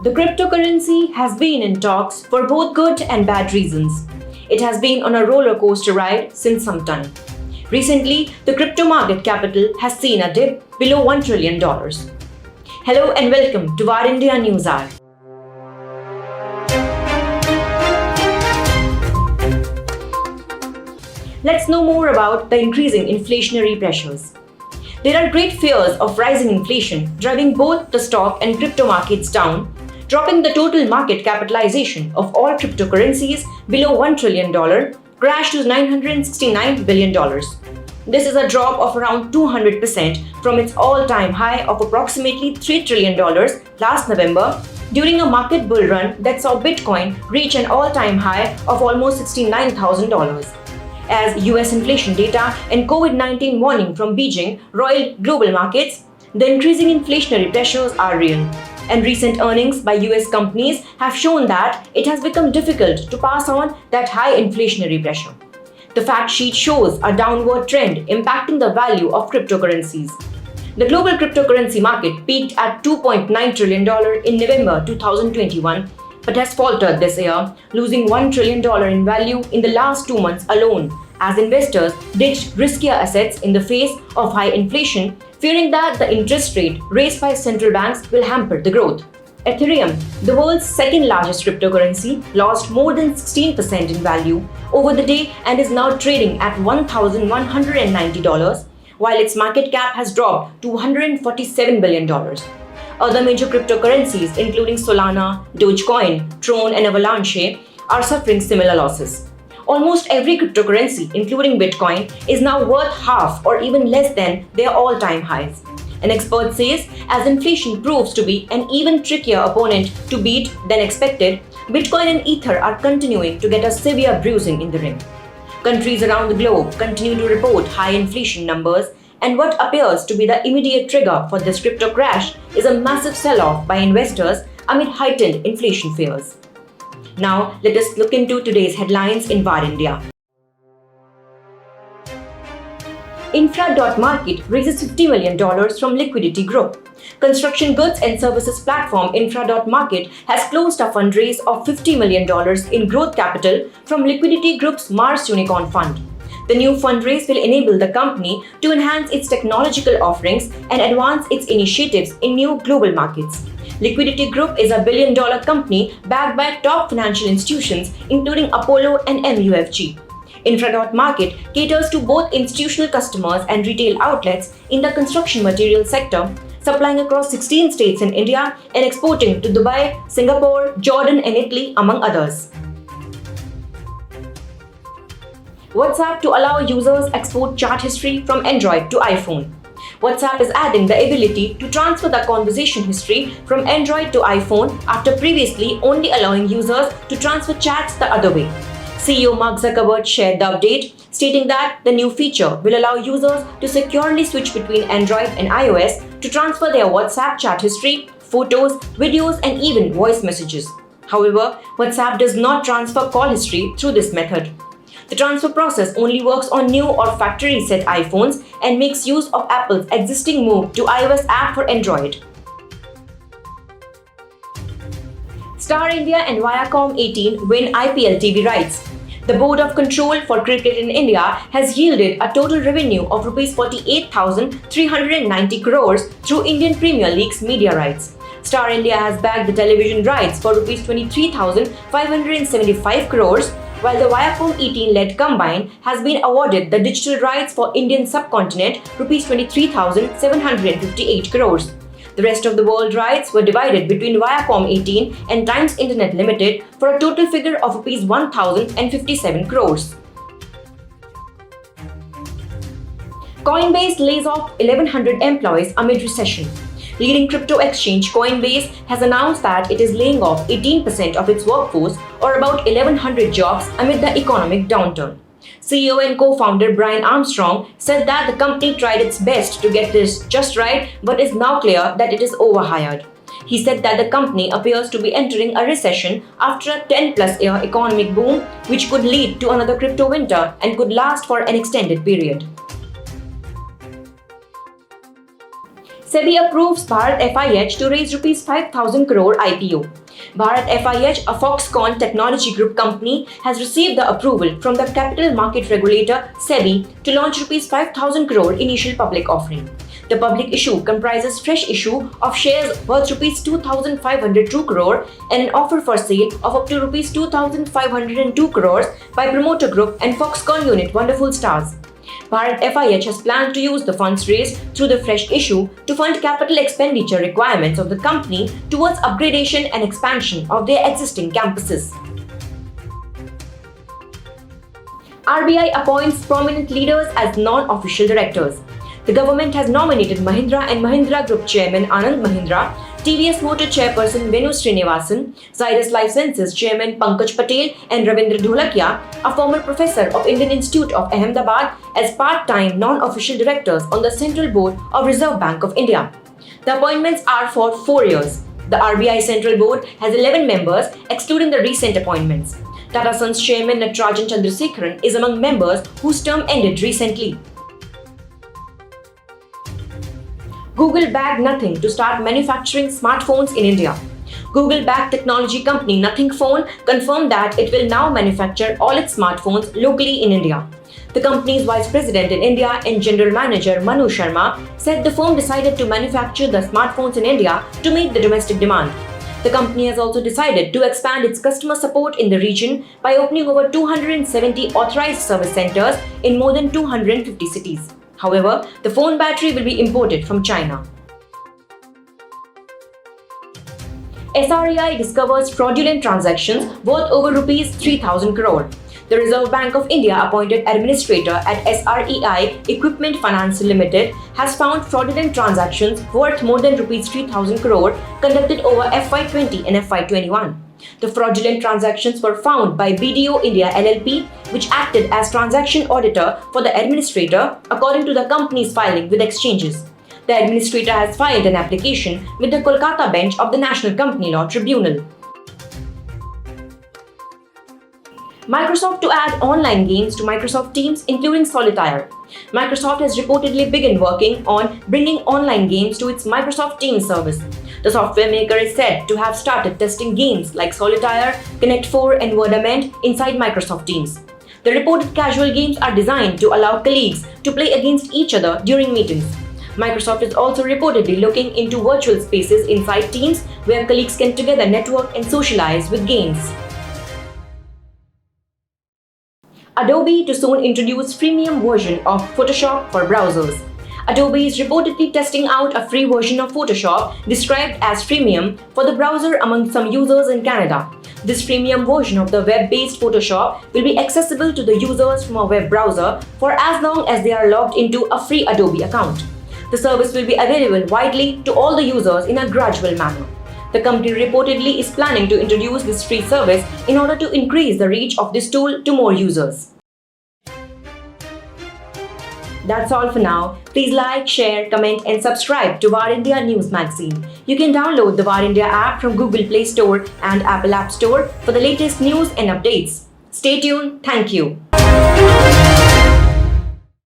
The cryptocurrency has been in talks for both good and bad reasons. It has been on a roller coaster ride since some time. Recently, the crypto market capital has seen a dip below $1 trillion. Hello and welcome to VARINDIA News Hour. Let's know more about the increasing inflationary pressures. There are great fears of rising inflation driving both the stock and crypto markets down, dropping the total market capitalization of all cryptocurrencies below $1 trillion, crashed to $969 billion. This is a drop of around 200% from its all-time high of approximately $3 trillion last November, during a market bull run that saw Bitcoin reach an all-time high of almost $69,000. As US inflation data and COVID-19 warning from Beijing roiled global markets, the increasing inflationary pressures are real. And recent earnings by US companies have shown that it has become difficult to pass on that high inflationary pressure. The fact sheet shows a downward trend impacting the value of cryptocurrencies. The global cryptocurrency market peaked at $2.9 trillion in November 2021, but has faltered this year, losing $1 trillion in value in the last 2 months alone, as investors ditched riskier assets in the face of high inflation, fearing that the interest rate raised by central banks will hamper the growth. Ethereum, the world's second largest cryptocurrency, lost more than 16% in value over the day and is now trading at $1,190, while its market cap has dropped to $147 billion. Other major cryptocurrencies, including Solana, Dogecoin, Tron, and Avalanche, are suffering similar losses. Almost every cryptocurrency, including Bitcoin, is now worth half or even less than their all-time highs. An expert says, as inflation proves to be an even trickier opponent to beat than expected, Bitcoin and Ether are continuing to get a severe bruising in the ring. Countries around the globe continue to report high inflation numbers, and what appears to be the immediate trigger for this crypto crash is a massive sell-off by investors amid heightened inflation fears. Now, let us look into today's headlines in VARINDIA. Infra.Market raises $50 million from Liquidity Group. Construction goods and services platform Infra.Market has closed a fundraise of $50 million in growth capital from Liquidity Group's Mars Unicorn Fund. The new fundraise will enable the company to enhance its technological offerings and advance its initiatives in new global markets. Liquidity Group is a billion-dollar company backed by top financial institutions including Apollo and MUFG. Infra.Market caters to both institutional customers and retail outlets in the construction material sector, supplying across 16 states in India and exporting to Dubai, Singapore, Jordan, and Italy, among others. WhatsApp to allow users export chat history from Android to iPhone. WhatsApp is adding the ability to transfer the conversation history from Android to iPhone after previously only allowing users to transfer chats the other way. CEO Mark Zuckerberg shared the update, stating that the new feature will allow users to securely switch between Android and iOS to transfer their WhatsApp chat history, photos, videos, and even voice messages. However, WhatsApp does not transfer call history through this method. The transfer process only works on new or factory-set iPhones and makes use of Apple's existing move to iOS app for Android. Star India and Viacom 18 win IPL TV rights. The Board of Control for Cricket in India has yielded a total revenue of Rs 48,390 crores through Indian Premier League's media rights. Star India has bagged the television rights for Rs 23,575 crores, while the Viacom 18-led combine has been awarded the digital rights for Indian subcontinent Rs 23,758 crores. The rest of the world rights were divided between Viacom 18 and Times Internet Limited for a total figure of Rs 1,057 crores. Coinbase lays off 1,100 employees amid recession. Leading crypto exchange Coinbase has announced that it is laying off 18% of its workforce, or about 1,100 jobs, amid the economic downturn. CEO and co-founder Brian Armstrong said that the company tried its best to get this just right, but is now clear that it is overhired. He said that the company appears to be entering a recession after a 10-plus year economic boom, which could lead to another crypto winter and could last for an extended period. SEBI approves Bharat FIH to raise Rs 5,000 crore IPO. Bharat FIH, a Foxconn technology group company, has received the approval from the capital market regulator SEBI to launch Rs 5,000 crore initial public offering. The public issue comprises fresh issue of shares worth Rs 2,502 crore and an offer for sale of up to Rs 2,502 crores by promoter group and Foxconn unit Wonderful Stars. Bharat FIH has planned to use the funds raised through the fresh issue to fund capital expenditure requirements of the company towards upgradation and expansion of their existing campuses. RBI appoints prominent leaders as non-official directors. The government has nominated Mahindra and Mahindra Group Chairman Anand Mahindra, TVS Motor Chairperson Venu Srinivasan, Zydus Life Sciences Chairman Pankaj Patel and Ravindra Dholakia, a former professor of Indian Institute of Ahmedabad, as part-time non-official directors on the Central Board of Reserve Bank of India. The appointments are for 4 years. The RBI Central Board has 11 members, excluding the recent appointments. Tata Sons Chairman Natarajan Chandrasekharan is among members whose term ended recently. Google bagged Nothing to start manufacturing smartphones in India. Google-backed technology company Nothing Phone confirmed that it will now manufacture all its smartphones locally in India. The company's vice president in India and general manager Manu Sharma said the firm decided to manufacture the smartphones in India to meet the domestic demand. The company has also decided to expand its customer support in the region by opening over 270 authorized service centers in more than 250 cities. However, the phone battery will be imported from China. SREI discovers fraudulent transactions worth over Rs 3,000 crore. The Reserve Bank of India appointed administrator at SREI Equipment Finance Limited has found fraudulent transactions worth more than Rs 3,000 crore conducted over FY20 and FY21. The fraudulent transactions were found by BDO India LLP, which acted as transaction auditor for the administrator, according to the company's filing with exchanges. The administrator has filed an application with the Kolkata bench of the National Company Law Tribunal. Microsoft to add online games to Microsoft Teams, including Solitaire. Microsoft has reportedly begun working on bringing online games to its Microsoft Teams service. The software maker is said to have started testing games like Solitaire, Connect 4 and Wordament inside Microsoft Teams. The reported casual games are designed to allow colleagues to play against each other during meetings. Microsoft is also reportedly looking into virtual spaces inside Teams where colleagues can together network and socialize with games. Adobe to soon introduce freemium version of Photoshop for browsers. Adobe is reportedly testing out a free version of Photoshop described as freemium for the browser among some users in Canada. This freemium version of the web-based Photoshop will be accessible to the users from a web browser for as long as they are logged into a free Adobe account. The service will be available widely to all the users in a gradual manner. The company reportedly is planning to introduce this free service in order to increase the reach of this tool to more users. That's all for now. Please like, share, comment and subscribe to VARINDIA News Magazine. You can download the VARINDIA app from Google Play Store and Apple App Store for the latest news and updates. Stay tuned. Thank you.